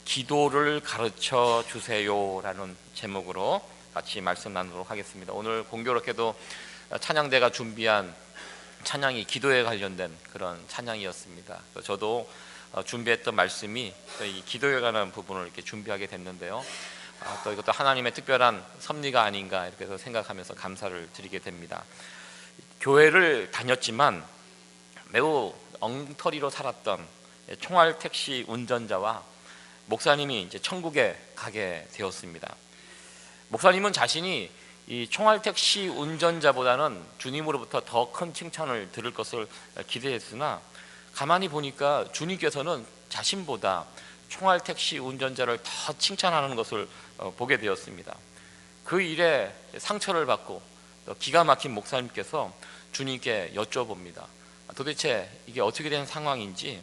기도를 가르쳐 주세요라는 제목으로 같이 말씀 나누도록 하겠습니다. 오늘 공교롭게도 찬양대가 준비한 찬양이 기도에 관련된 그런 찬양이었습니다. 저도 준비했던 말씀이 이 기도에 관한 부분을 이렇게 준비하게 됐는데요. 또 이것도 하나님의 특별한 섭리가 아닌가 이렇게 해서 생각하면서 감사를 드리게 됩니다. 교회를 다녔지만 매우 엉터리로 살았던 총알 택시 운전자와 목사님이 이제 천국에 가게 되었습니다. 목사님은 자신이 이 총알 택시 운전자보다는 주님으로부터 더 큰 칭찬을 들을 것을 기대했으나 가만히 보니까 주님께서는 자신보다 총알 택시 운전자를 더 칭찬하는 것을 보게 되었습니다. 그 일에 상처를 받고 또 기가 막힌 목사님께서 주님께 여쭤봅니다. 도대체 이게 어떻게 된 상황인지,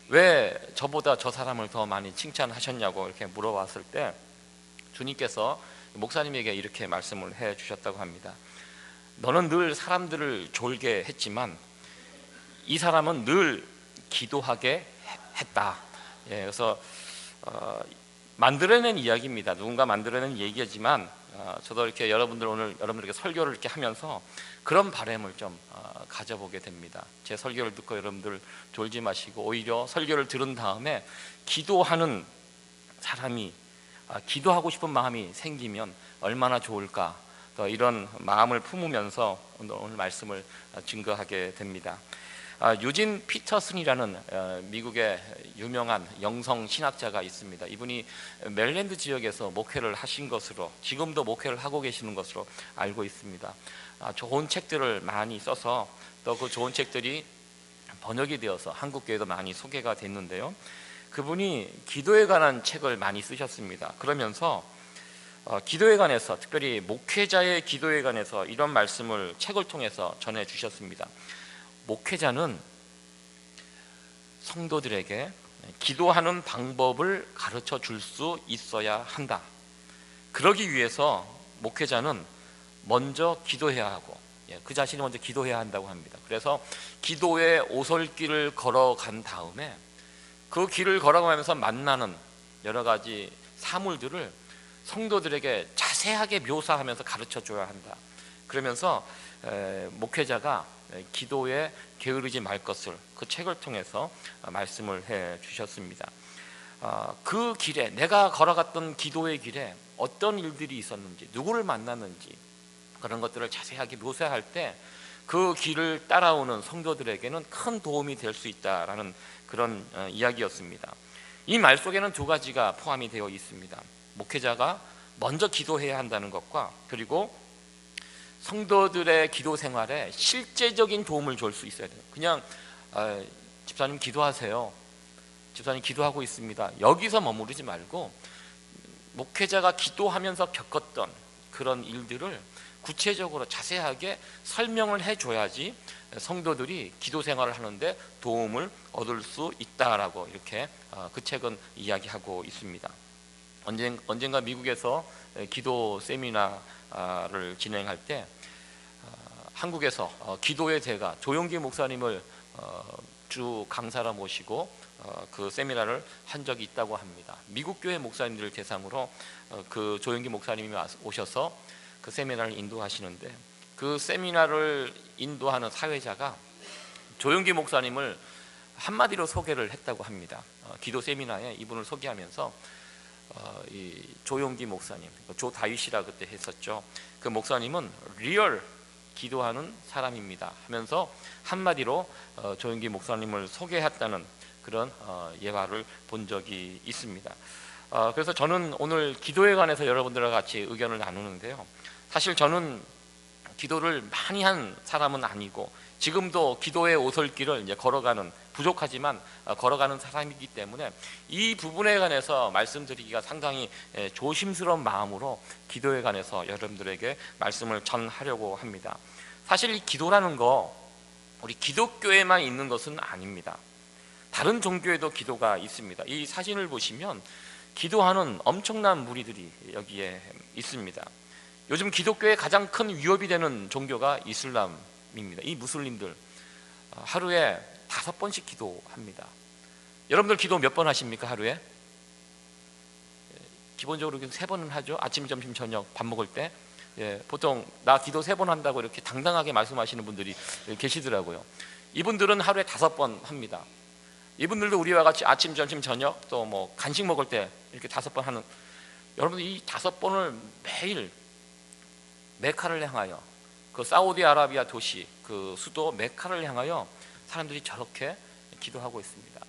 왜 저보다 저 사람을 더 많이 칭찬하셨냐고 이렇게 물어봤을 때 주님께서 목사님에게 이렇게 말씀을 해 주셨다고 합니다. 너는 늘 사람들을 졸게 했지만 이 사람은 늘 기도하게 했다. 그래서 만들어낸 이야기입니다. 누군가 만들어낸 얘기지만 저도 이렇게 오늘 여러분들에게 설교를 이렇게 하면서 그런 바람을 좀 가져보게 됩니다. 제 설교를 듣고 여러분들 졸지 마시고 오히려 설교를 들은 다음에 기도하는 사람이 기도하고 싶은 마음이 생기면 얼마나 좋을까, 또 이런 마음을 품으면서 오늘 말씀을 증거하게 됩니다. 유진 피터슨이라는 미국의 유명한 영성 신학자가 있습니다. 이분이 메릴랜드 지역에서 목회를 하신 것으로, 지금도 목회를 하고 계시는 것으로 알고 있습니다. 좋은 책들을 많이 써서 또 그 좋은 책들이 번역이 되어서 한국 교회도 많이 소개가 됐는데요. 그분이 기도에 관한 책을 많이 쓰셨습니다. 그러면서 기도에 관해서, 특별히 목회자의 기도에 관해서 이런 말씀을 책을 통해서 전해 주셨습니다. 목회자는 성도들에게 기도하는 방법을 가르쳐 줄 수 있어야 한다. 그러기 위해서 목회자는 먼저 기도해야 하고, 그 자신이 먼저 기도해야 한다고 합니다. 그래서 기도의 오솔길을 걸어간 다음에 그 길을 걸어가면서 만나는 여러 가지 사물들을 성도들에게 자세하게 묘사하면서 가르쳐 줘야 한다. 그러면서 목회자가 기도에 게으르지 말 것을 그 책을 통해서 말씀을 해 주셨습니다. 그 길에, 내가 걸어갔던 기도의 길에 어떤 일들이 있었는지, 누구를 만났는지 그런 것들을 자세하게 묘사할 때 그 길을 따라오는 성도들에게는 큰 도움이 될 수 있다라는 그런 이야기였습니다. 이 말 속에는 두 가지가 포함이 되어 있습니다. 목회자가 먼저 기도해야 한다는 것과, 그리고 성도들의 기도 생활에 실제적인 도움을 줄 수 있어야 돼요. 그냥 집사님 기도하세요, 집사님 기도하고 있습니다, 여기서 머무르지 말고 목회자가 기도하면서 겪었던 그런 일들을 구체적으로 자세하게 설명을 해줘야지 성도들이 기도 생활을 하는데 도움을 얻을 수 있다라고 이렇게 그 책은 이야기하고 있습니다. 언젠가 미국에서 기도 세미나를 진행할 때 한국에서 기도의 대가 조용기 목사님을 주 강사로 모시고 그 세미나를 한 적이 있다고 합니다. 미국 교회 목사님들을 대상으로 그 조용기 목사님이 오셔서 그 세미나를 인도하시는데, 그 세미나를 인도하는 사회자가 조용기 목사님을 한마디로 소개를 했다고 합니다. 기도 세미나에 이분을 소개하면서 이 조용기 목사님, 조다윗이라 그때 했었죠. 그 목사님은 리얼 기도하는 사람입니다 하면서 한마디로 조용기 목사님을 소개했다는 그런 예화를 본 적이 있습니다. 그래서 저는 오늘 기도에 관해서 여러분들과 같이 의견을 나누는데요. 사실 저는 기도를 많이 한 사람은 아니고 지금도 기도의 오솔길을 이제 걸어가는, 부족하지만 걸어가는 사람이기 때문에 이 부분에 관해서 말씀드리기가 상당히 조심스러운 마음으로 기도에 관해서 여러분들에게 말씀을 전하려고 합니다. 사실 이 기도라는 거 우리 기독교에만 있는 것은 아닙니다. 다른 종교에도 기도가 있습니다. 이 사진을 보시면 기도하는 엄청난 무리들이 여기에 있습니다. 요즘 기독교의 가장 큰 위협이 되는 종교가 이슬람입니다. 이 무슬림들 하루에 5번씩 기도합니다. 여러분들 기도 몇 번 하십니까? 하루에? 기본적으로 3번은 하죠. 아침, 점심, 저녁 밥 먹을 때. 보통 나 기도 3번 한다고 이렇게 당당하게 말씀하시는 분들이 계시더라고요. 이분들은 하루에 5번 합니다. 이분들도 우리와 같이 아침, 점심, 저녁 또 뭐 간식 먹을 때 이렇게 5번 하는, 여러분들 이 5번을 매일 메카를 향하여, 그 사우디아라비아 도시 그 수도 메카를 향하여 사람들이 저렇게 기도하고 있습니다.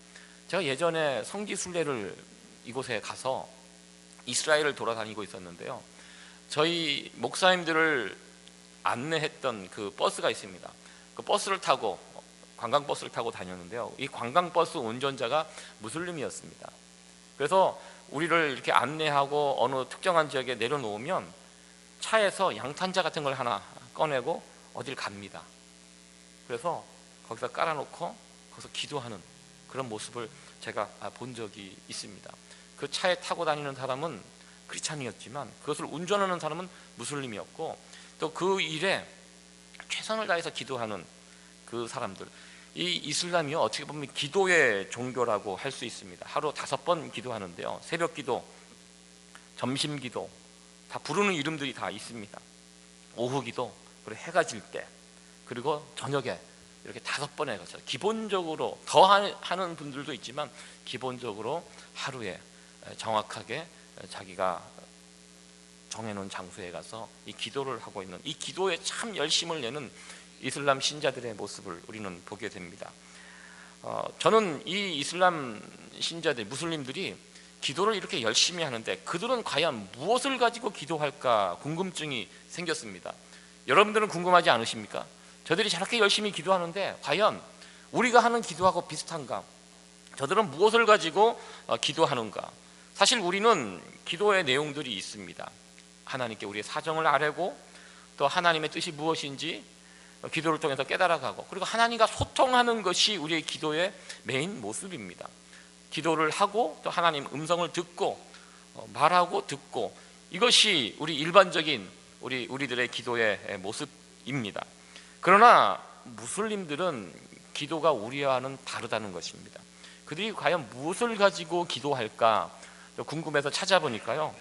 제가 예전에 성지 순례를 이곳에 가서 이스라엘을 돌아다니고 있었는데요, 저희 목사님들을 안내했던 그 버스가 있습니다. 그 버스를 타고, 관광버스를 타고 다녔는데요, 이 관광버스 운전자가 무슬림이었습니다. 그래서 우리를 이렇게 안내하고 어느 특정한 지역에 내려놓으면 차에서 양탄자 같은 걸 하나 꺼내고 어딜 갑니다. 그래서 거기서 깔아놓고 거기서 기도하는 그런 모습을 제가 본 적이 있습니다. 그 차에 타고 다니는 사람은 크리스찬이었지만 그것을 운전하는 사람은 무슬림이었고, 또 그 일에 최선을 다해서 기도하는 그 사람들, 이 이슬람이요, 어떻게 보면 기도의 종교라고 할 수 있습니다. 하루 5번 기도하는데요, 새벽 기도, 점심 기도, 다 부르는 이름들이 다 있습니다. 오후 기도, 그리고 해가 질 때, 그리고 저녁에 이렇게 5번에 걸쳐 기본적으로 더 하는 분들도 있지만 기본적으로 하루에 정확하게 자기가 정해놓은 장소에 가서 이 기도를 하고 있는, 이 기도에 참 열심을 내는 이슬람 신자들의 모습을 우리는 보게 됩니다. 저는 이 이슬람 신자들, 무슬림들이 기도를 이렇게 열심히 하는데 그들은 과연 무엇을 가지고 기도할까 궁금증이 생겼습니다. 여러분들은 궁금하지 않으십니까? 저들이 저렇게 열심히 기도하는데 과연 우리가 하는 기도하고 비슷한가? 저들은 무엇을 가지고 기도하는가? 사실 우리는 기도의 내용들이 있습니다. 하나님께 우리의 사정을 아뢰고, 또 하나님의 뜻이 무엇인지 기도를 통해서 깨달아가고, 그리고 하나님과 소통하는 것이 우리의 기도의 메인 모습입니다. 기도를 하고 또 하나님 음성을 듣고 말하고 듣고, 이것이 우리 일반적인 우리들의 기도의 모습입니다. 그러나 무슬림들은 기도가 우리와는 다르다는 것입니다. 그들이 과연 무엇을 가지고 기도할까 궁금해서 찾아보니까요,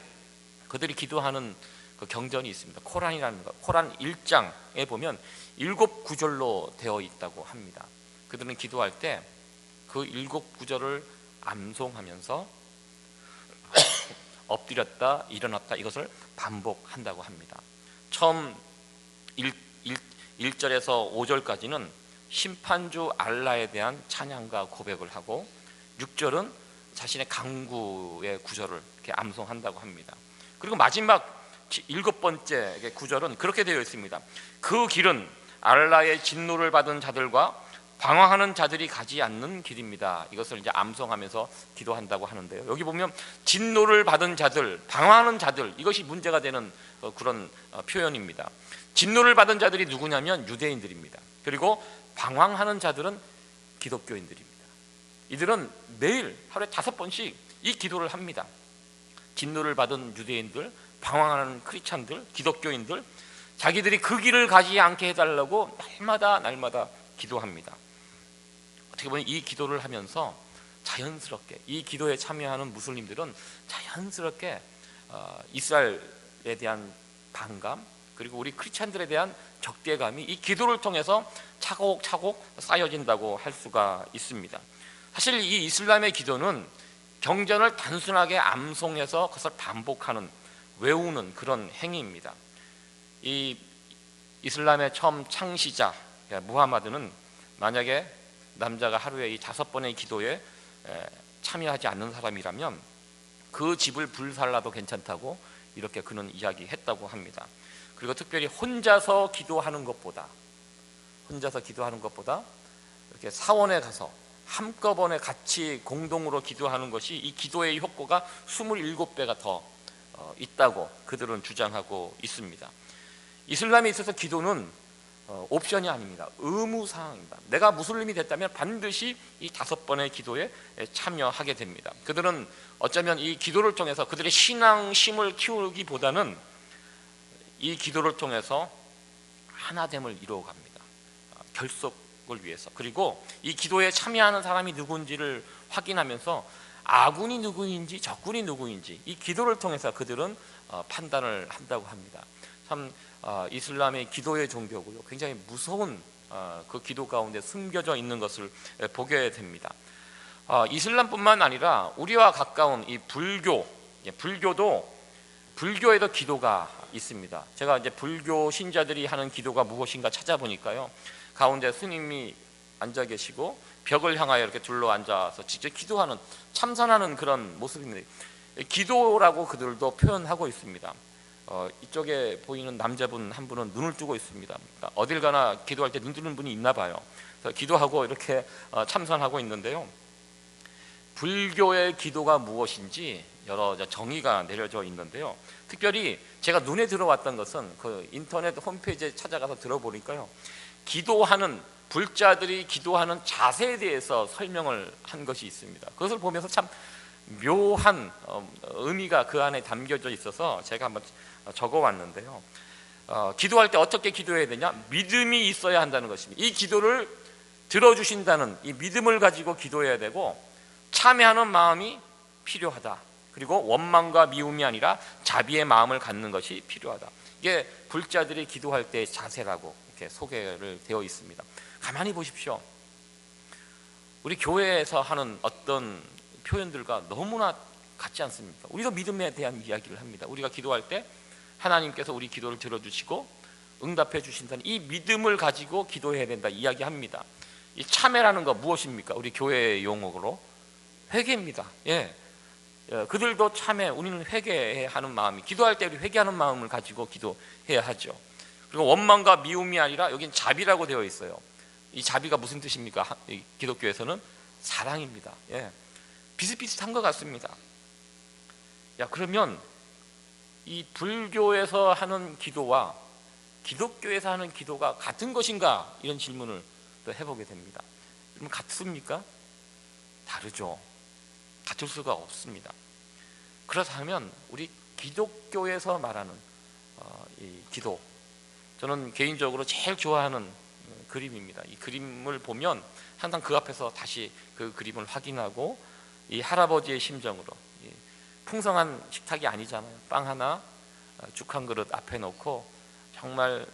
그들이 기도하는 그 경전이 있습니다. 코란이라는 것, 코란 1장에 보면 7구절로 되어 있다고 합니다. 그들은 기도할 때 그 7구절을 암송하면서 엎드렸다 일어났다 이것을 반복한다고 합니다. 처음 1절에서 5절까지는 심판주 알라에 대한 찬양과 고백을 하고, 6절은 자신의 강구의 구절을 이렇게 암송한다고 합니다. 그리고 마지막 7번째 구절은 그렇게 되어 있습니다. 그 길은 알라의 진노를 받은 자들과 방황하는 자들이 가지 않는 길입니다. 이것을 이제 암송하면서 기도한다고 하는데요, 여기 보면 진노를 받은 자들, 방황하는 자들, 이것이 문제가 되는 그런 표현입니다. 진노를 받은 자들이 누구냐면 유대인들입니다. 그리고 방황하는 자들은 기독교인들입니다. 이들은 매일 하루에 5번씩 이 기도를 합니다. 진노를 받은 유대인들, 방황하는 크리스찬들, 기독교인들, 자기들이 그 길을 가지 않게 해달라고 날마다 기도합니다. 어떻게 보면 이 기도를 하면서 자연스럽게, 이 기도에 참여하는 무슬림들은 자연스럽게 이스라엘에 대한 반감, 그리고 우리 크리스찬들에 대한 적대감이 이 기도를 통해서 차곡차곡 쌓여진다고 할 수가 있습니다. 사실 이 이슬람의 기도는 경전을 단순하게 암송해서 그것을 반복하는, 외우는 그런 행위입니다. 이 이슬람의 처음 창시자 무하마드는 만약에 남자가 하루에 이 5번의 기도에 참여하지 않는 사람이라면 그 집을 불살라도 괜찮다고 이렇게 그는 이야기했다고 합니다. 그리고 특별히 혼자서 기도하는 것보다 이렇게 사원에 가서 한꺼번에 같이 공동으로 기도하는 것이 이 기도의 효과가 27배가 더 있다고 그들은 주장하고 있습니다. 이슬람에 있어서 기도는 옵션이 아닙니다. 의무사항입니다. 내가 무슬림이 됐다면 반드시 이 5번의 기도에 참여하게 됩니다. 그들은 어쩌면 이 기도를 통해서 그들의 신앙심을 키우기보다는 이 기도를 통해서 하나됨을 이루어갑니다. 결속을 위해서. 그리고 이 기도에 참여하는 사람이 누군지를 확인하면서 아군이 누구인지 적군이 누구인지 이 기도를 통해서 그들은 판단을 한다고 합니다. 참 이슬람의 기도의 종교고요. 굉장히 무서운 그 기도 가운데 숨겨져 있는 것을 보게 됩니다. 이슬람뿐만 아니라 우리와 가까운 이 불교도 불교에도 기도가 있습니다. 제가 이제 불교 신자들이 하는 기도가 무엇인가 찾아보니까요, 가운데 스님이 앉아 계시고 벽을 향하여 이렇게 둘러 앉아서 직접 기도하는, 참선하는 그런 모습입니다. 기도라고 그들도 표현하고 있습니다. 이쪽에 보이는 남자분 한 분은 눈을 뜨고 있습니다. 그러니까 어딜 가나 기도할 때 눈 뜨는 분이 있나 봐요. 그래서 기도하고 이렇게 참선하고 있는데요, 불교의 기도가 무엇인지 여러 정의가 내려져 있는데요, 특별히 제가 눈에 들어왔던 것은 그 인터넷 홈페이지에 찾아가서 들어보니까요, 기도하는 불자들이 기도하는 자세에 대해서 설명을 한 것이 있습니다. 그것을 보면서 참 묘한 의미가 그 안에 담겨져 있어서 제가 한번 적어왔는데요, 기도할 때 어떻게 기도해야 되냐? 믿음이 있어야 한다는 것입니다. 이 기도를 들어주신다는 이 믿음을 가지고 기도해야 되고, 참여하는 마음이 필요하다. 그리고 원망과 미움이 아니라 자비의 마음을 갖는 것이 필요하다. 이게 불자들이 기도할 때의 자세라고 이렇게 소개를 되어 있습니다. 가만히 보십시오. 우리 교회에서 하는 어떤 표현들과 너무나 같지 않습니까? 우리도 믿음에 대한 이야기를 합니다. 우리가 기도할 때 하나님께서 우리 기도를 들어주시고 응답해 주신다는 이 믿음을 가지고 기도해야 된다 이야기합니다. 이 참회라는 거 무엇입니까? 우리 교회의 용어로 회개입니다. 그들도 참회, 우리는 회개하는 마음이, 기도할 때 우리 회개하는 마음을 가지고 기도해야 하죠. 그리고 원망과 미움이 아니라 여긴 자비라고 되어 있어요. 이 자비가 무슨 뜻입니까? 기독교에서는 사랑입니다. 비슷비슷한 것 같습니다. 그러면 이 불교에서 하는 기도와 기독교에서 하는 기도가 같은 것인가? 이런 질문을 또 해보게 됩니다. 그럼 같습니까? 다르죠. 같을 수가 없습니다. 그렇다면 우리 기독교에서 말하는 이 기도, 저는 개인적으로 제일 좋아하는 그림입니다. 이 그림을 보면 항상 그 앞에서 다시 그 그림을 확인하고, 이 할아버지의 심정으로, 풍성한 식탁이 아니잖아요. 빵 하나, 죽 한 그릇 앞에 놓고 정말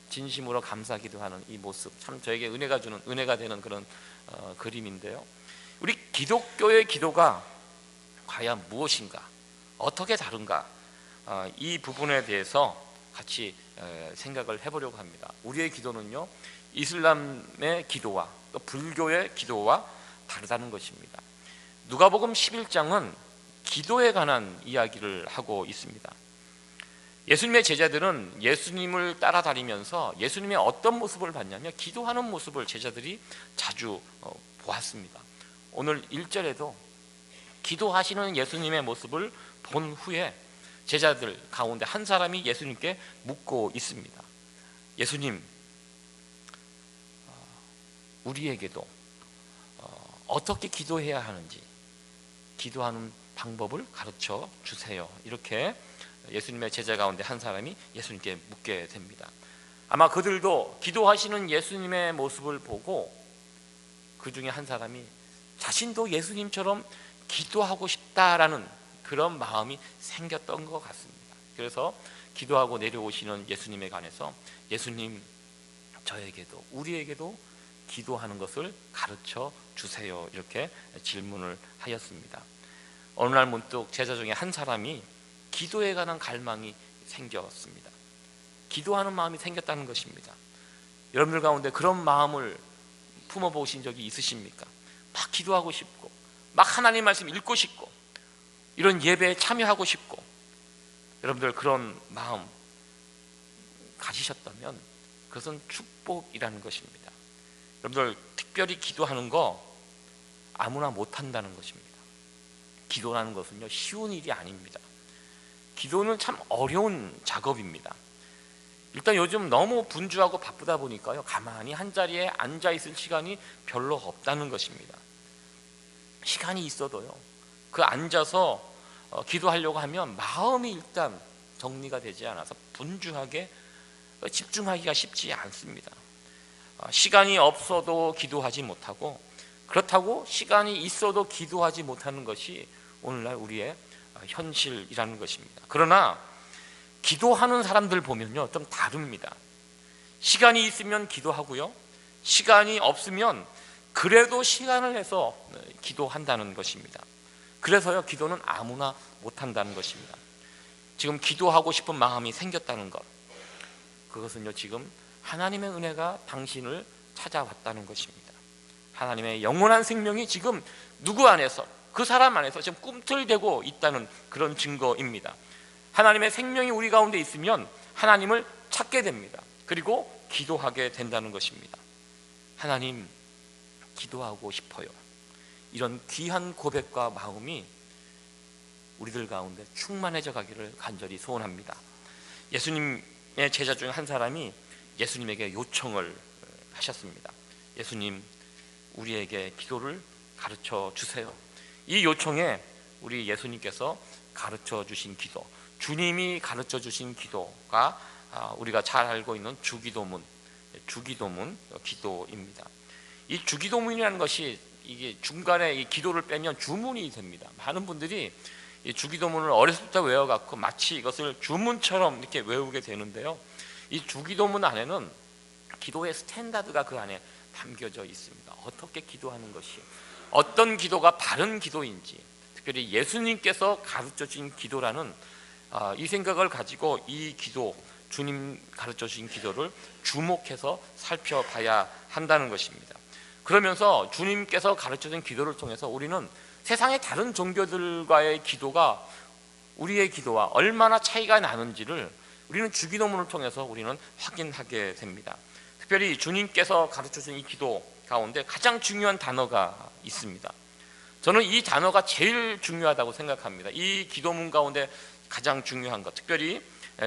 진심으로 감사기도 하는 이 모습, 참 저에게 은혜가 되는 그런 그림인데요, 우리 기독교의 기도가 과연 무엇인가, 어떻게 다른가, 이 부분에 대해서 같이 생각을 해보려고 합니다. 우리의 기도는요, 이슬람의 기도와 또 불교의 기도와 다르다는 것입니다. 누가복음 11장은 기도에 관한 이야기를 하고 있습니다. 예수님의 제자들은 예수님을 따라다니면서 예수님의 어떤 모습을 봤냐면 기도하는 모습을 제자들이 자주 보았습니다. 오늘 1절에도 기도하시는 예수님의 모습을 본 후에 제자들 가운데 한 사람이 예수님께 묻고 있습니다. 예수님, 우리에게도 어떻게 기도해야 하는지 기도하는 방법을 가르쳐 주세요. 이렇게 예수님의 제자 가운데 한 사람이 예수님께 묻게 됩니다. 아마 그들도 기도하시는 예수님의 모습을 보고 그 중에 한 사람이 자신도 예수님처럼 기도하고 싶다라는 그런 마음이 생겼던 것 같습니다. 그래서 기도하고 내려오시는 예수님에 관해서 예수님, 저에게도, 우리에게도 기도하는 것을 가르쳐 주세요. 이렇게 질문을 하였습니다. 어느 날 문득 제자 중에 한 사람이 기도에 관한 갈망이 생겼습니다. 기도하는 마음이 생겼다는 것입니다. 여러분들 가운데 그런 마음을 품어보신 적이 있으십니까? 막 기도하고 싶고, 막 하나님 말씀 읽고 싶고, 이런 예배에 참여하고 싶고, 여러분들 그런 마음 가지셨다면 그것은 축복이라는 것입니다. 여러분들 특별히 기도하는 거 아무나 못한다는 것입니다. 기도라는 것은요, 쉬운 일이 아닙니다. 기도는 참 어려운 작업입니다. 일단 요즘 너무 분주하고 바쁘다 보니까요, 가만히 한 자리에 앉아 있을 시간이 별로 없다는 것입니다. 시간이 있어도요, 그 앉아서 기도하려고 하면 마음이 일단 정리가 되지 않아서 분주하게 집중하기가 쉽지 않습니다. 시간이 없어도 기도하지 못하고, 그렇다고 시간이 있어도 기도하지 못하는 것이 오늘날 우리의 현실이라는 것입니다. 그러나 기도하는 사람들 보면요, 좀 다릅니다. 시간이 있으면 기도하고요, 시간이 없으면 그래도 시간을 내서 기도한다는 것입니다. 그래서요, 기도는 아무나 못한다는 것입니다. 지금 기도하고 싶은 마음이 생겼다는 것, 그것은요, 지금 하나님의 은혜가 당신을 찾아왔다는 것입니다. 하나님의 영원한 생명이 지금 누구 안에서, 그 사람 안에서 지금 꿈틀대고 있다는 그런 증거입니다. 하나님의 생명이 우리 가운데 있으면 하나님을 찾게 됩니다. 그리고 기도하게 된다는 것입니다. 하나님, 기도하고 싶어요. 이런 귀한 고백과 마음이 우리들 가운데 충만해져 가기를 간절히 소원합니다. 예수님의 제자 중 한 사람이 예수님에게 요청을 하셨습니다. 예수님, 우리에게 기도를 가르쳐 주세요. 이 요청에 우리 예수님께서 가르쳐 주신 기도, 주님이 가르쳐 주신 기도가 우리가 잘 알고 있는 주기도문 기도입니다. 이 주기도문이라는 것이 이게 중간에 이 기도를 빼면 주문이 됩니다. 많은 분들이 이 주기도문을 어렸을 때 외워갖고 마치 이것을 주문처럼 이렇게 외우게 되는데요, 이 주기도문 안에는 기도의 스탠다드가 그 안에 담겨져 있습니다. 어떻게 기도하는 것이, 어떤 기도가 바른 기도인지, 특별히 예수님께서 가르쳐 주신 기도라는 이 생각을 가지고 이 기도, 주님 가르쳐 주신 기도를 주목해서 살펴봐야 한다는 것입니다. 그러면서 주님께서 가르쳐 준 기도를 통해서 우리는 세상의 다른 종교들과의 기도가 우리의 기도와 얼마나 차이가 나는지를 우리는 주기도문을 통해서 우리는 확인하게 됩니다. 특별히 주님께서 가르쳐 준 이 기도 가운데 가장 중요한 단어가 있습니다. 저는 이 단어가 제일 중요하다고 생각합니다. 이 기도문 가운데 가장 중요한 것, 특별히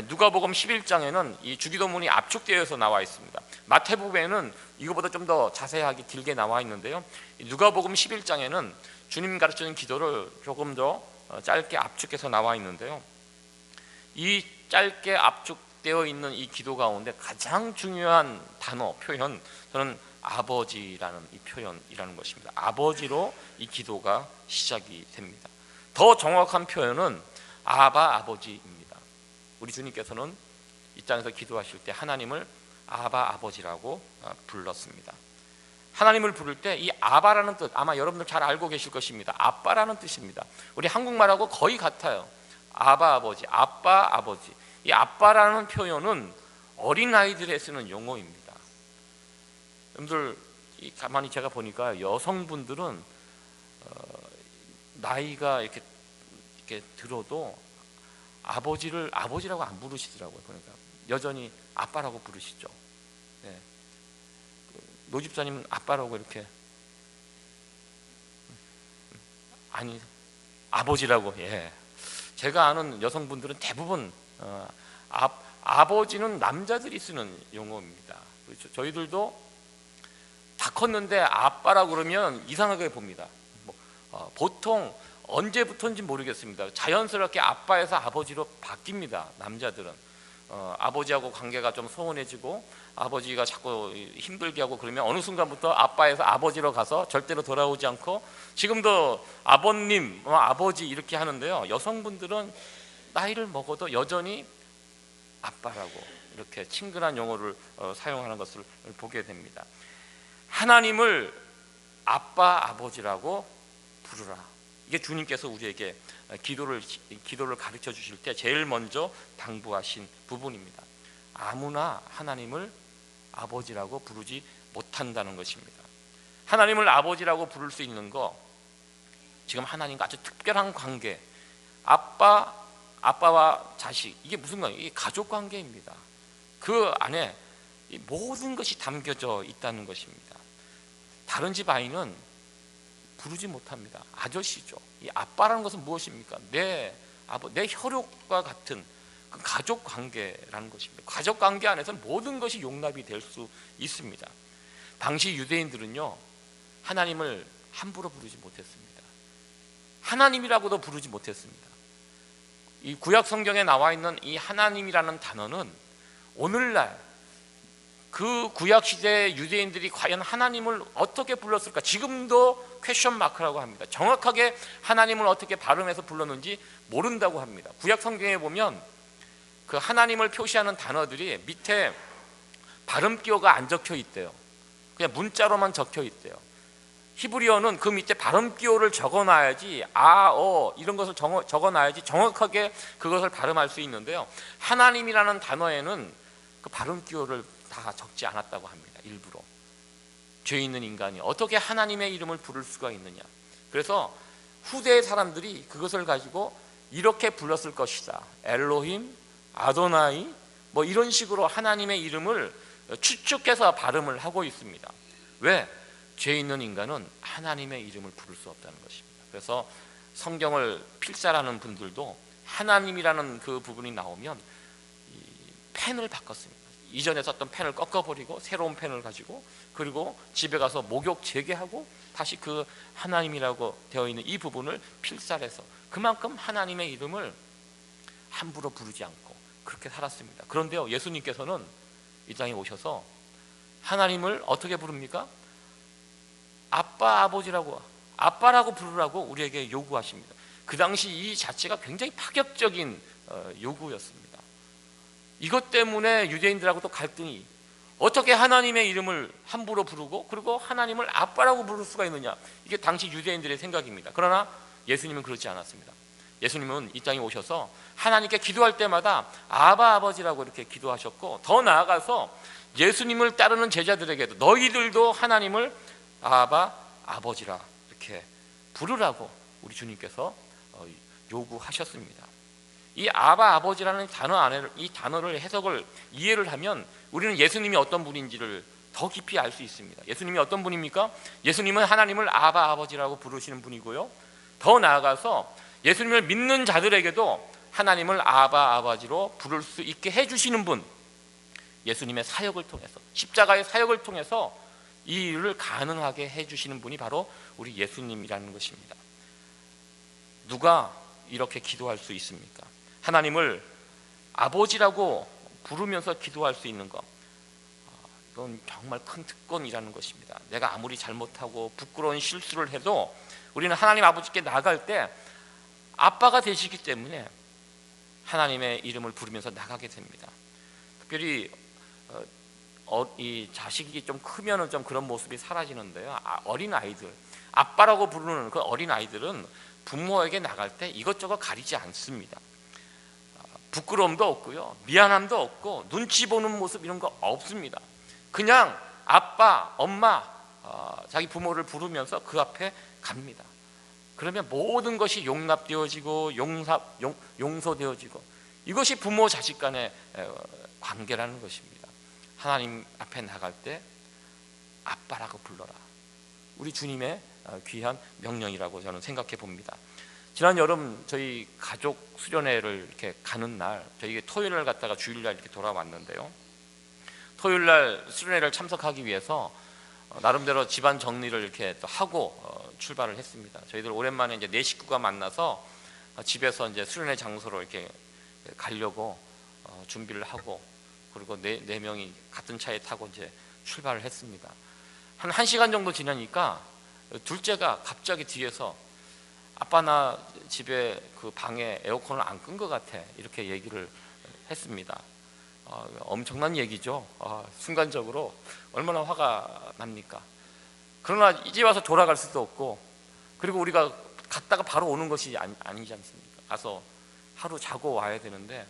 누가복음 11장에는 이 주기도문이 압축되어서 나와 있습니다. 마태복음에는 이거보다 좀 더 자세하게 길게 나와 있는데요, 누가복음 11장에는 주님 가르치는 기도를 조금 더 짧게 압축해서 나와 있는데요, 이 짧게 압축되어 있는 이 기도 가운데 가장 중요한 단어, 표현, 저는 아버지라는 이 표현이라는 것입니다. 아버지로 이 기도가 시작이 됩니다. 더 정확한 표현은 아바 아버지입니다. 우리 주님께서는 이 땅에서 기도하실 때 하나님을 아바 아버지라고 불렀습니다. 하나님을 부를 때 이 아바라는 뜻, 아마 여러분들 잘 알고 계실 것입니다. 아빠라는 뜻입니다. 우리 한국말하고 거의 같아요. 아바 아버지, 아빠 아버지. 이 아빠라는 표현은 어린아이들에 쓰는 용어입니다. 여러분들 가만히 제가 보니까 여성분들은 나이가 이렇게 들어도 아버지를 아버지라고 안 부르시더라고요. 그러니까 여전히 아빠라고 부르시죠. 네. 노집사님은 아빠라고 이렇게, 아니, 아버지라고. 예. 제가 아는 여성분들은 대부분 아버지는 남자들이 쓰는 용어입니다. 그렇죠. 저희들도 다 컸는데 아빠라고 그러면 이상하게 봅니다. 보통 언제부터인지 모르겠습니다. 자연스럽게 아빠에서 아버지로 바뀝니다. 남자들은 아버지하고 관계가 좀 소원해지고 아버지가 자꾸 힘들게 하고 그러면 어느 순간부터 아빠에서 아버지로 가서 절대로 돌아오지 않고, 지금도 아버님, 아버지 이렇게 하는데요, 여성분들은 나이를 먹어도 여전히 아빠라고 이렇게 친근한 용어를 사용하는 것을 보게 됩니다. 하나님을 아빠 아버지라고 부르라. 이게 주님께서 우리에게 기도를 가르쳐 주실 때 제일 먼저 당부하신 부분입니다. 아무나 하나님을 아버지라고 부르지 못한다는 것입니다. 하나님을 아버지라고 부를 수 있는 거, 지금 하나님과 아주 특별한 관계, 아빠와 자식, 이게 무슨 관계? 이게 가족 관계입니다. 그 안에 모든 것이 담겨져 있다는 것입니다. 다른 집 아이는 부르지 못합니다. 아저씨죠. 이 아빠라는 것은 무엇입니까? 내 혈육과 같은 그 가족 관계라는 것입니다. 가족 관계 안에서는 모든 것이 용납이 될 수 있습니다. 당시 유대인들은요, 하나님을 함부로 부르지 못했습니다. 하나님이라고도 부르지 못했습니다. 이 구약 성경에 나와 있는 이 하나님이라는 단어는 오늘날 그 구약 시대의 유대인들이 과연 하나님을 어떻게 불렀을까? 지금도 퀘션 마크라고 합니다. 정확하게 하나님을 어떻게 발음해서 불렀는지 모른다고 합니다. 구약 성경에 보면 그 하나님을 표시하는 단어들이 밑에 발음 기호가 안 적혀 있대요. 그냥 문자로만 적혀 있대요. 히브리어는 그 밑에 발음 기호를 적어놔야지, 이런 것을 적어놔야지 정확하게 그것을 발음할 수 있는데요. 하나님이라는 단어에는 그 발음 기호를 다 적지 않았다고 합니다. 일부러. 죄 있는 인간이 어떻게 하나님의 이름을 부를 수가 있느냐. 그래서 후대의 사람들이 그것을 가지고 이렇게 불렀을 것이다. 엘로힘, 아도나이, 뭐 이런 식으로 하나님의 이름을 추측해서 발음을 하고 있습니다. 왜? 죄 있는 인간은 하나님의 이름을 부를 수 없다는 것입니다. 그래서 성경을 필사라는 분들도 하나님이라는 그 부분이 나오면 이 펜을 바꿨습니다. 이전에 썼던 펜을 꺾어버리고 새로운 펜을 가지고, 그리고 집에 가서 목욕 재개하고 다시 그 하나님이라고 되어 있는 이 부분을 필사해서 그만큼 하나님의 이름을 함부로 부르지 않고 그렇게 살았습니다. 그런데요, 예수님께서는 이 땅에 오셔서 하나님을 어떻게 부릅니까? 아빠, 아버지라고, 아빠라고 부르라고 우리에게 요구하십니다. 그 당시 이 자체가 굉장히 파격적인 요구였습니다. 이것 때문에 유대인들하고도 갈등이, 어떻게 하나님의 이름을 함부로 부르고 그리고 하나님을 아빠라고 부를 수가 있느냐, 이게 당시 유대인들의 생각입니다. 그러나 예수님은 그렇지 않았습니다. 예수님은 이 땅에 오셔서 하나님께 기도할 때마다 아바, 아버지라고 이렇게 기도하셨고, 더 나아가서 예수님을 따르는 제자들에게도 너희들도 하나님을 아바, 아버지라 이렇게 부르라고 우리 주님께서 요구하셨습니다. 이 아바, 아버지라는 단어 안에 이 단어를 해석을 이해를 하면 우리는 예수님이 어떤 분인지를 더 깊이 알 수 있습니다. 예수님이 어떤 분입니까? 예수님은 하나님을 아바, 아버지라고 부르시는 분이고요, 더 나아가서 예수님을 믿는 자들에게도 하나님을 아바, 아버지로 부를 수 있게 해주시는 분, 예수님의 사역을 통해서, 십자가의 사역을 통해서 이 일을 가능하게 해주시는 분이 바로 우리 예수님이라는 것입니다. 누가 이렇게 기도할 수 있습니까? 하나님을 아버지라고 부르면서 기도할 수 있는 것, 이건 정말 큰 특권이라는 것입니다. 내가 아무리 잘못하고 부끄러운 실수를 해도 우리는 하나님 아버지께 나갈 때 아빠가 되시기 때문에 하나님의 이름을 부르면서 나가게 됩니다. 특별히 이 자식이 좀 크면은 좀 그런 모습이 사라지는데요. 어린 아이들, 아빠라고 부르는 그 어린 아이들은 부모에게 나갈 때 이것저것 가리지 않습니다. 부끄러움도 없고요, 미안함도 없고, 눈치 보는 모습 이런 거 없습니다. 그냥 아빠, 엄마, 자기 부모를 부르면서 그 앞에 갑니다. 그러면 모든 것이 용납되어지고 용서되어지고, 이것이 부모 자식 간의 관계라는 것입니다. 하나님 앞에 나갈 때 아빠라고 불러라, 우리 주님의 귀한 명령이라고 저는 생각해 봅니다. 지난 여름 저희 가족 수련회를 이렇게 가는 날, 저희 토요일날 갔다가 주일날 이렇게 돌아왔는데요, 토요일날 수련회를 참석하기 위해서 나름대로 집안 정리를 이렇게 또 하고 출발을 했습니다. 저희들 오랜만에 이제 네 식구가 만나서 집에서 이제 수련회 장소로 이렇게 가려고 준비를 하고, 그리고 네 명이 같은 차에 타고 이제 출발을 했습니다. 한 1시간 정도 지나니까 둘째가 갑자기 뒤에서 아빠, 나 집에 그 방에 에어컨을 안 끈 것 같아, 이렇게 얘기를 했습니다. 엄청난 얘기죠. 순간적으로 얼마나 화가 납니까? 그러나 이제 와서 돌아갈 수도 없고, 그리고 우리가 갔다가 바로 오는 것이 아니지 않습니까? 가서 하루 자고 와야 되는데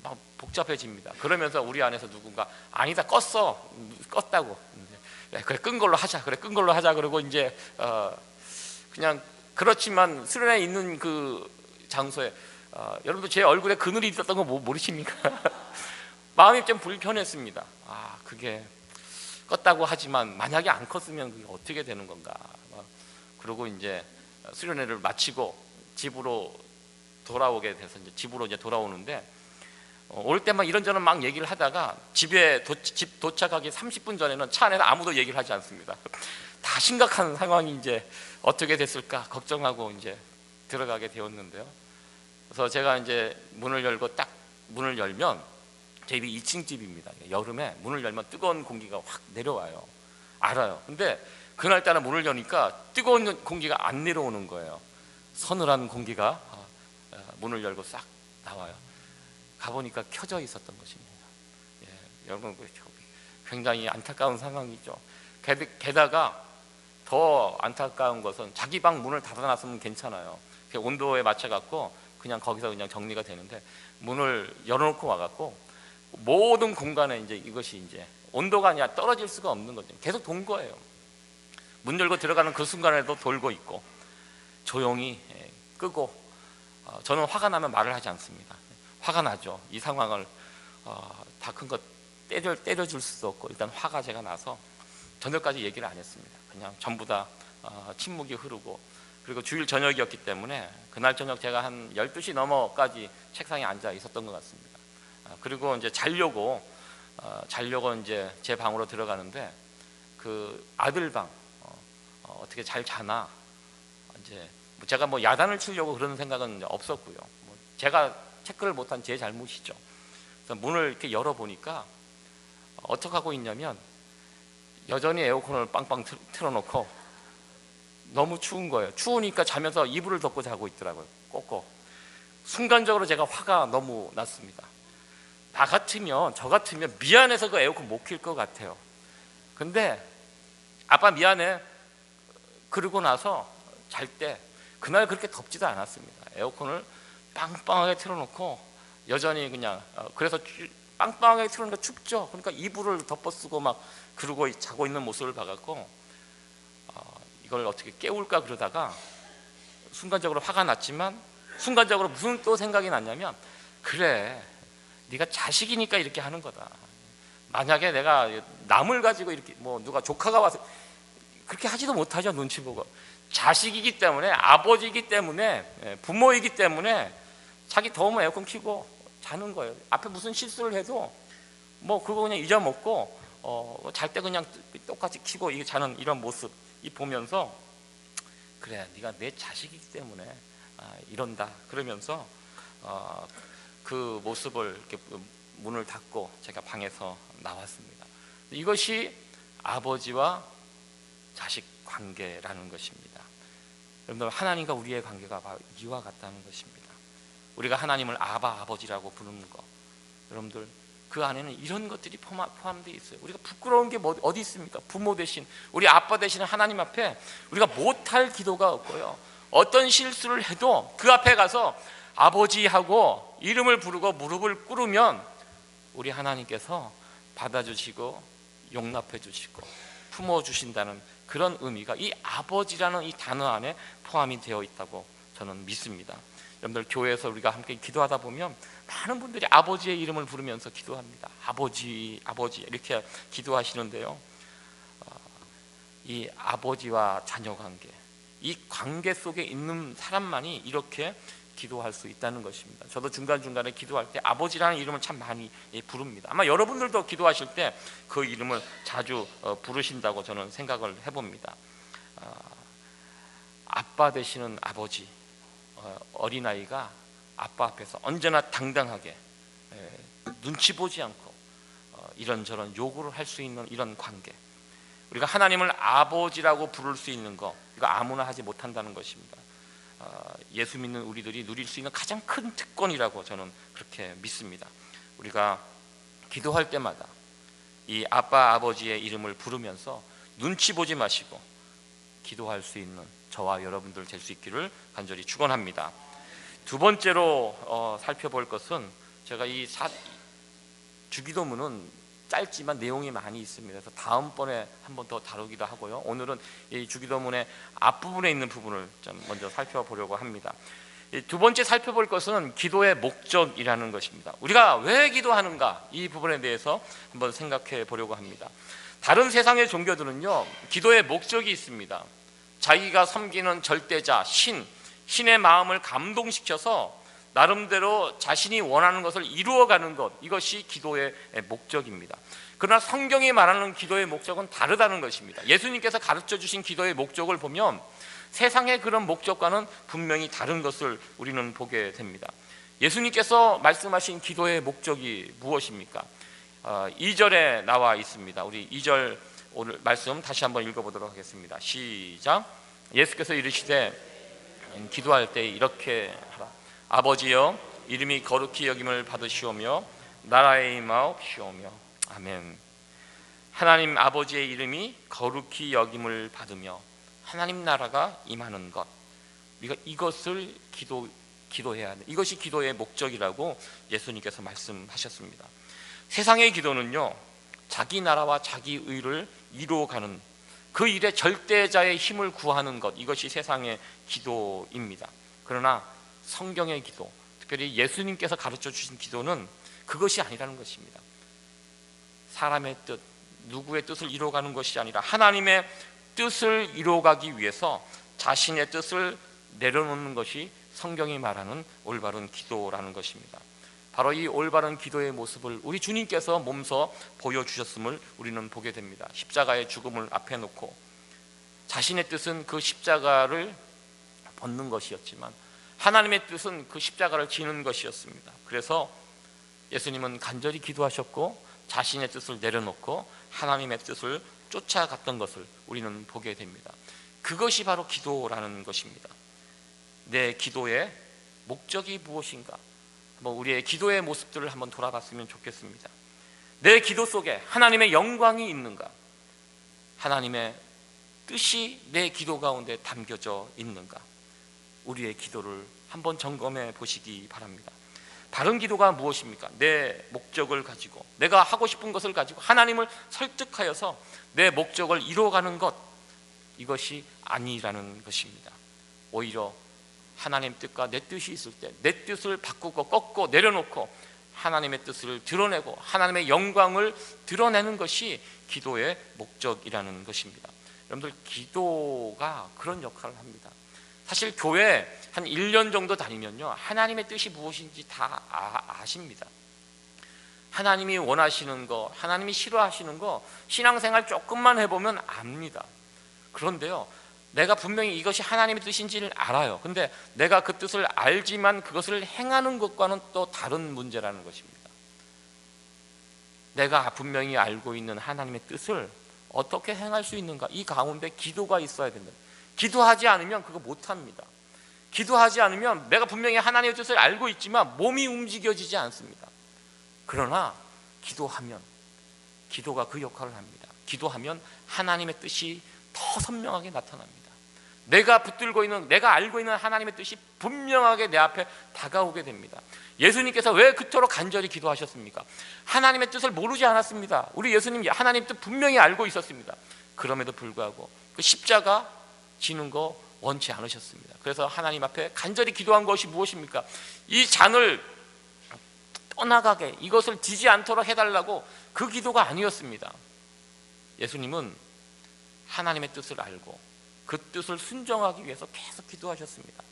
막 복잡해집니다. 그러면서 우리 안에서 누군가 아니다, 껐다고, 그래 끈 걸로 하자, 그래 끈 걸로 하자, 그러고 이제 그냥, 그렇지만 수련회에 있는 그 장소에 여러분들 제 얼굴에 그늘이 있었던 거 모르십니까? 마음이 좀 불편했습니다. 그게 껐다고 하지만 만약에 안 컸으면 그게 어떻게 되는 건가. 그러고 이제 수련회를 마치고 집으로 돌아오게 돼서 이제 집으로 이제 돌아오는데, 올 때만 이런저런 막 얘기를 하다가 집 도착하기 30분 전에는 차 안에서 아무도 얘기를 하지 않습니다. 다 심각한 상황이 이제 어떻게 됐을까 걱정하고 이제 들어가게 되었는데요. 그래서 제가 이제 문을 열고 딱 문을 열면, 제 집이 2층 집입니다. 여름에 문을 열면 뜨거운 공기가 확 내려와요. 알아요. 근데 그날따라 문을 여니까 뜨거운 공기가 안 내려오는 거예요. 서늘한 공기가 문을 열고 싹 나와요. 가보니까 켜져 있었던 것입니다. 예, 여러분 굉장히 안타까운 상황이죠. 게다가 더 안타까운 것은 자기 방 문을 닫아놨으면 괜찮아요. 온도에 맞춰갖고 그냥 거기서 그냥 정리가 되는데 문을 열어놓고 와갖고 모든 공간에 이제 이것이 이제 온도가 아니라 떨어질 수가 없는 거죠. 계속 돈 거예요. 문 열고 들어가는 그 순간에도 돌고 있고 조용히 끄고 저는 화가 나면 말을 하지 않습니다. 화가 나죠. 이 상황을 다 큰 거 때려줄 수도 없고 일단 화가 제가 나서 저녁까지 얘기를 안 했습니다. 그냥 전부 다 침묵이 흐르고 그리고 주일 저녁이었기 때문에 그날 저녁 제가 한 12시 넘어까지 책상에 앉아 있었던 것 같습니다. 그리고 이제 자려고 이제 제 방으로 들어가는데 그 아들 방 어떻게 잘 자나 이제 제가 뭐 야단을 치려고 그런 생각은 없었고요. 제가 체크를 못한 제 잘못이죠. 그래서 문을 이렇게 열어 보니까 어떻게 하고 있냐면 여전히 에어컨을 빵빵 틀어놓고 너무 추운 거예요. 추우니까 자면서 이불을 덮고 자고 있더라고요. 꼭꼭. 순간적으로 제가 화가 너무 났습니다. 저 같으면 미안해서 그 에어컨 못 킬 것 같아요. 근데 아빠 미안해 그러고 나서 잘 때 그날 그렇게 덥지도 않았습니다. 에어컨을 빵빵하게 틀어놓고 여전히 그냥 그래서 빵빵하게 틀어놓으니까 춥죠. 그러니까 이불을 덮어쓰고 막 그러고 자고 있는 모습을 봐갖고 이걸 어떻게 깨울까 그러다가 순간적으로 화가 났지만 순간적으로 무슨 또 생각이 났냐면 그래 네가 자식이니까 이렇게 하는 거다. 만약에 내가 남을 가지고 이렇게 뭐 누가 조카가 와서 그렇게 하지도 못하죠. 눈치 보고 자식이기 때문에 아버지이기 때문에 부모이기 때문에 자기 더우면 에어컨 켜고 자는 거예요. 앞에 무슨 실수를 해도 뭐 그거 그냥 잊어먹고 잘 때 그냥 똑같이 켜고 자는 이런 모습 이 보면서 그래 네가 내 자식이기 때문에 이런다 그러면서 그 모습을 이렇게 문을 닫고 제가 방에서 나왔습니다. 이것이 아버지와 자식 관계라는 것입니다. 여러분들 하나님과 우리의 관계가 바로 이와 같다는 것입니다. 우리가 하나님을 아바 아버지라고 부르는 것 여러분들 그 안에는 이런 것들이 포함되어 있어요. 우리가 부끄러운 게 어디 있습니까? 부모 대신 우리 아빠 대신 하나님 앞에 우리가 못할 기도가 없고요. 어떤 실수를 해도 그 앞에 가서 아버지하고 이름을 부르고 무릎을 꿇으면 우리 하나님께서 받아주시고 용납해 주시고 품어주신다는 그런 의미가 이 아버지라는 이 단어 안에 포함이 되어 있다고 저는 믿습니다. 여러분들 교회에서 우리가 함께 기도하다 보면 많은 분들이 아버지의 이름을 부르면서 기도합니다. 아버지 이렇게 기도하시는데요. 이 아버지와 자녀 관계 이 관계 속에 있는 사람만이 이렇게 기도할 수 있다는 것입니다. 저도 중간중간에 기도할 때 아버지라는 이름을 참 많이 부릅니다. 아마 여러분들도 기도하실 때 그 이름을 자주 부르신다고 저는 생각을 해봅니다. 아빠 되시는 아버지 어린아이가 아빠 앞에서 언제나 당당하게 눈치 보지 않고 이런저런 요구를 할 수 있는 이런 관계 우리가 하나님을 아버지라고 부를 수 있는 거 이거 아무나 하지 못한다는 것입니다. 예수 믿는 우리들이 누릴 수 있는 가장 큰 특권이라고 저는 그렇게 믿습니다. 우리가 기도할 때마다 이 아빠 아버지의 이름을 부르면서 눈치 보지 마시고 기도할 수 있는 저와 여러분들 될 수 있기를 간절히 축원합니다. 두 번째로 살펴볼 것은 제가 이 주기도문은 짧지만 내용이 많이 있습니다. 그래서 다음번에 한 번 더 다루기도 하고요. 오늘은 이 주기도문의 앞부분에 있는 부분을 좀 먼저 살펴보려고 합니다. 두 번째 살펴볼 것은 기도의 목적이라는 것입니다. 우리가 왜 기도하는가 이 부분에 대해서 한번 생각해 보려고 합니다. 다른 세상의 종교들은요 기도의 목적이 있습니다. 자기가 섬기는 절대자 신의 마음을 감동시켜서 나름대로 자신이 원하는 것을 이루어가는 것 이것이 기도의 목적입니다. 그러나 성경이 말하는 기도의 목적은 다르다는 것입니다. 예수님께서 가르쳐 주신 기도의 목적을 보면 세상의 그런 목적과는 분명히 다른 것을 우리는 보게 됩니다. 예수님께서 말씀하신 기도의 목적이 무엇입니까? 2절에 나와 있습니다. 우리 2절 오늘 말씀 다시 한번 읽어보도록 하겠습니다. 시작. 예수께서 이르시되 기도할 때 이렇게 하라. 아버지여, 이름이 거룩히 여김을 받으시오며 나라의 임하옵시오며. 아멘. 하나님 아버지의 이름이 거룩히 여김을 받으며 하나님 나라가 임하는 것, 우리가 이것을 기도해야 하는, 이것이 기도의 목적이라고 예수님께서 말씀하셨습니다. 세상의 기도는요, 자기 나라와 자기 의를 이루어가는 그 일에 절대자의 힘을 구하는 것, 이것이 세상의 기도입니다. 그러나 성경의 기도, 특별히 예수님께서 가르쳐 주신 기도는 그것이 아니라는 것입니다. 사람의 뜻, 누구의 뜻을 이루어가는 것이 아니라 하나님의 뜻을 이루어가기 위해서 자신의 뜻을 내려놓는 것이 성경이 말하는 올바른 기도라는 것입니다. 바로 이 올바른 기도의 모습을 우리 주님께서 몸소 보여주셨음을 우리는 보게 됩니다. 십자가의 죽음을 앞에 놓고 자신의 뜻은 그 십자가를 벗는 것이었지만 하나님의 뜻은 그 십자가를 지는 것이었습니다. 그래서 예수님은 간절히 기도하셨고 자신의 뜻을 내려놓고 하나님의 뜻을 쫓아갔던 것을 우리는 보게 됩니다. 그것이 바로 기도라는 것입니다. 내 기도의 목적이 무엇인가? 우리의 기도의 모습들을 한번 돌아봤으면 좋겠습니다. 내 기도 속에 하나님의 영광이 있는가? 하나님의 뜻이 내 기도 가운데 담겨져 있는가? 우리의 기도를 한번 점검해 보시기 바랍니다. 바른 기도가 무엇입니까? 내 목적을 가지고, 내가 하고 싶은 것을 가지고 하나님을 설득하여서 내 목적을 이루어가는 것, 이것이 아니라는 것입니다. 오히려 하나님 뜻과 내 뜻이 있을 때 내 뜻을 바꾸고 꺾고 내려놓고 하나님의 뜻을 드러내고 하나님의 영광을 드러내는 것이 기도의 목적이라는 것입니다. 여러분들, 기도가 그런 역할을 합니다. 사실 교회 한 1년 정도 다니면요, 하나님의 뜻이 무엇인지 다 아십니다. 하나님이 원하시는 거, 하나님이 싫어하시는 거 신앙생활 조금만 해보면 압니다. 그런데요, 내가 분명히 이것이 하나님의 뜻인지를 알아요. 근데 내가 그 뜻을 알지만 그것을 행하는 것과는 또 다른 문제라는 것입니다. 내가 분명히 알고 있는 하나님의 뜻을 어떻게 행할 수 있는가? 이 가운데 기도가 있어야 된다. 기도하지 않으면 그거 못합니다. 기도하지 않으면 내가 분명히 하나님의 뜻을 알고 있지만 몸이 움직여지지 않습니다. 그러나 기도하면, 기도가 그 역할을 합니다. 기도하면 하나님의 뜻이 더 선명하게 나타납니다. 내가 붙들고 있는, 내가 알고 있는 하나님의 뜻이 분명하게 내 앞에 다가오게 됩니다. 예수님께서 왜 그토록 간절히 기도하셨습니까? 하나님의 뜻을 모르지 않았습니다. 우리 예수님 하나님 뜻 분명히 알고 있었습니다. 그럼에도 불구하고 그 십자가 지는 거 원치 않으셨습니다. 그래서 하나님 앞에 간절히 기도한 것이 무엇입니까? 이 잔을 떠나가게, 이것을 지지 않도록 해달라고, 그 기도가 아니었습니다. 예수님은 하나님의 뜻을 알고 그 뜻을 순종하기 위해서 계속 기도하셨습니다.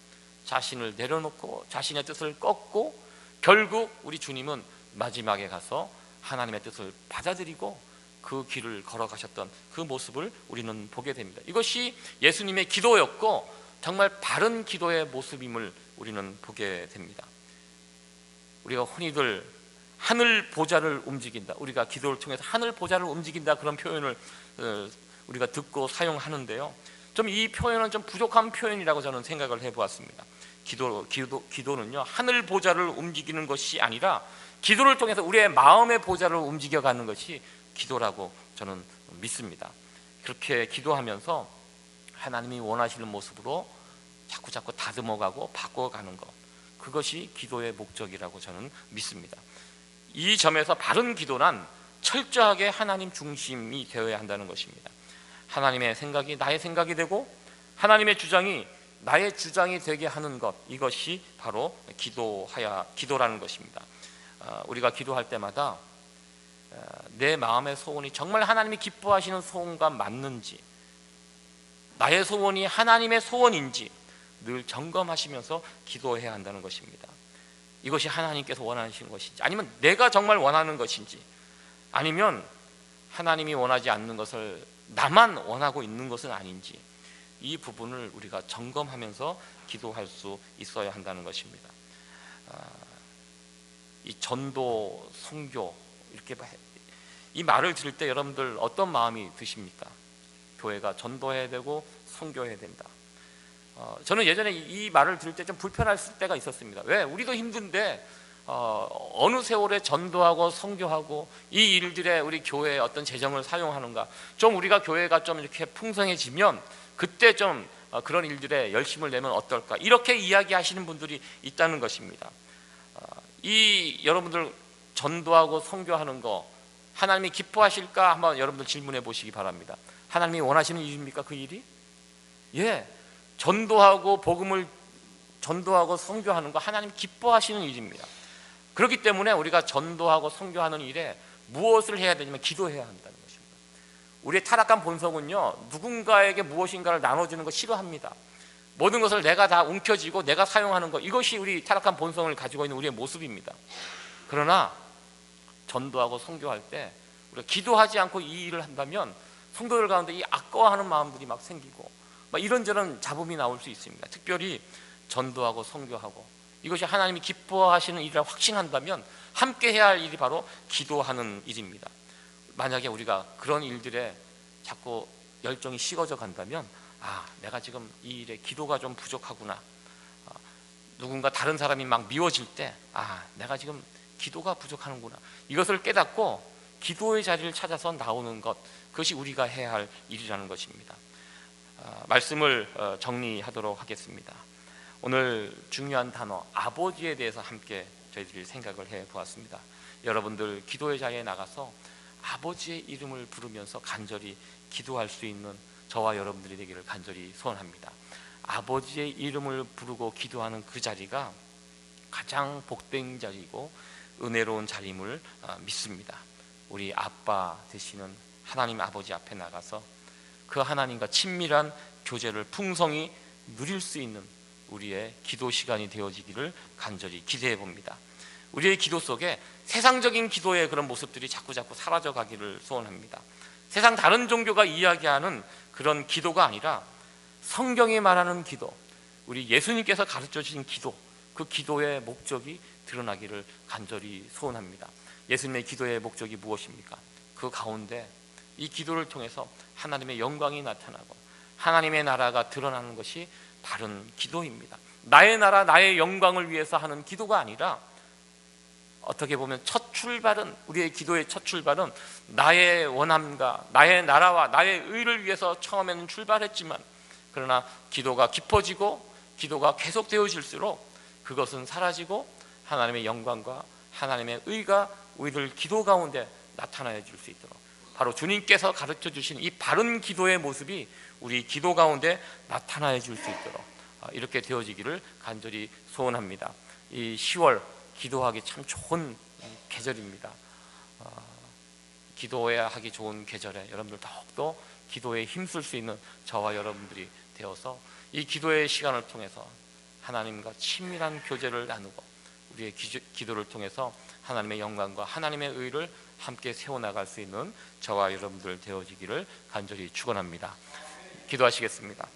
자신을 내려놓고 자신의 뜻을 꺾고 결국 우리 주님은 마지막에 가서 하나님의 뜻을 받아들이고 그 길을 걸어가셨던 그 모습을 우리는 보게 됩니다. 이것이 예수님의 기도였고 정말 바른 기도의 모습임을 우리는 보게 됩니다. 우리가 흔히들 하늘 보좌를 움직인다, 우리가 기도를 통해서 하늘 보좌를 움직인다, 그런 표현을 우리가 듣고 사용하는데요, 좀 이 표현은 좀 부족한 표현이라고 저는 생각을 해보았습니다. 기도는요, 하늘 보좌를 움직이는 것이 아니라 기도를 통해서 우리의 마음의 보좌를 움직여가는 것이 기도라고 저는 믿습니다. 그렇게 기도하면서 하나님이 원하시는 모습으로 자꾸 다듬어가고 바꿔가는 것, 그것이 기도의 목적이라고 저는 믿습니다. 이 점에서 바른 기도란 철저하게 하나님 중심이 되어야 한다는 것입니다. 하나님의 생각이 나의 생각이 되고 하나님의 주장이 나의 주장이 되게 하는 것, 이것이 바로 기도라는 것입니다. 우리가 기도할 때마다 내 마음의 소원이 정말 하나님이 기뻐하시는 소원과 맞는지, 나의 소원이 하나님의 소원인지 늘 점검하시면서 기도해야 한다는 것입니다. 이것이 하나님께서 원하시는 것인지, 아니면 내가 정말 원하는 것인지, 아니면 하나님이 원하지 않는 것을 나만 원하고 있는 것은 아닌지, 이 부분을 우리가 점검하면서 기도할 수 있어야 한다는 것입니다. 이 전도, 선교, 이렇게 이 말을 들을 때 여러분들 어떤 마음이 드십니까? 교회가 전도해야 되고 선교해야 된다. 저는 예전에 이 말을 들을 때 좀 불편할 때가 있었습니다. 왜? 우리도 힘든데 어느 세월에 전도하고 선교하고 이 일들에 우리 교회의 어떤 재정을 사용하는가? 좀 우리가 교회가 좀 이렇게 풍성해지면 그때 좀 그런 일들에 열심을 내면 어떨까? 이렇게 이야기하시는 분들이 있다는 것입니다. 이 여러분들 전도하고 선교하는 거 하나님이 기뻐하실까? 한번 여러분들 질문해 보시기 바랍니다. 하나님이 원하시는 일입니까? 그 일이? 예, 전도하고 복음을 전도하고 선교하는 거 하나님 기뻐하시는 일입니다. 그렇기 때문에 우리가 전도하고 선교하는 일에 무엇을 해야 되냐면 기도해야 한다는 것입니다. 우리의 타락한 본성은요, 누군가에게 무엇인가를 나눠주는 거 싫어합니다. 모든 것을 내가 다 움켜쥐고 내가 사용하는 것, 이것이 우리 타락한 본성을 가지고 있는 우리의 모습입니다. 그러나 전도하고 선교할 때 우리가 기도하지 않고 이 일을 한다면 성도들 가운데 이 아까워하는 마음들이 막 생기고 막 이런저런 잡음이 나올 수 있습니다. 특별히 전도하고 선교하고 이것이 하나님이 기뻐하시는 일이라 확신한다면 함께 해야 할 일이 바로 기도하는 일입니다. 만약에 우리가 그런 일들에 자꾸 열정이 식어져 간다면 내가 지금 이 일에 기도가 좀 부족하구나. 누군가 다른 사람이 막 미워질 때 내가 지금 기도가 부족하는구나. 이것을 깨닫고 기도의 자리를 찾아서 나오는 것, 그것이 우리가 해야 할 일이라는 것입니다. 말씀을 정리하도록 하겠습니다. 오늘 중요한 단어 아버지에 대해서 함께 저희들이 생각을 해보았습니다. 여러분들 기도의 자리에 나가서 아버지의 이름을 부르면서 간절히 기도할 수 있는 저와 여러분들이 되기를 간절히 소원합니다. 아버지의 이름을 부르고 기도하는 그 자리가 가장 복된 자리이고 은혜로운 자리임을 믿습니다. 우리 아빠 되시는 하나님 아버지 앞에 나가서 그 하나님과 친밀한 교제를 풍성히 누릴 수 있는 우리의 기도 시간이 되어지기를 간절히 기대해 봅니다. 우리의 기도 속에 세상적인 기도의 그런 모습들이 자꾸자꾸 사라져 가기를 소원합니다. 세상 다른 종교가 이야기하는 그런 기도가 아니라 성경이 말하는 기도, 우리 예수님께서 가르쳐 주신 기도, 그 기도의 목적이 드러나기를 간절히 소원합니다. 예수님의 기도의 목적이 무엇입니까? 그 가운데 이 기도를 통해서 하나님의 영광이 나타나고 하나님의 나라가 드러나는 것이 바른 기도입니다. 나의 나라, 나의 영광을 위해서 하는 기도가 아니라 어떻게 보면 첫 출발은, 우리의 기도의 첫 출발은 나의 원함과 나의 나라와 나의 의를 위해서 처음에는 출발했지만, 그러나 기도가 깊어지고 기도가 계속되어질수록 그것은 사라지고 하나님의 영광과 하나님의 의가 우리들 기도 가운데 나타나야 줄 수 있도록, 바로 주님께서 가르쳐 주신 이 바른 기도의 모습이 우리 기도 가운데 나타나야 줄 수 있도록 이렇게 되어지기를 간절히 소원합니다. 이 10월 기도하기 참 좋은 계절입니다. 기도해야 하기 좋은 계절에 여러분들 더욱더 기도에 힘쓸 수 있는 저와 여러분들이 되어서 이 기도의 시간을 통해서 하나님과 친밀한 교제를 나누고 우리의 기도를 통해서 하나님의 영광과 하나님의 의를 함께 세워나갈 수 있는 저와 여러분들 되어지기를 간절히 축원합니다. 기도하시겠습니다.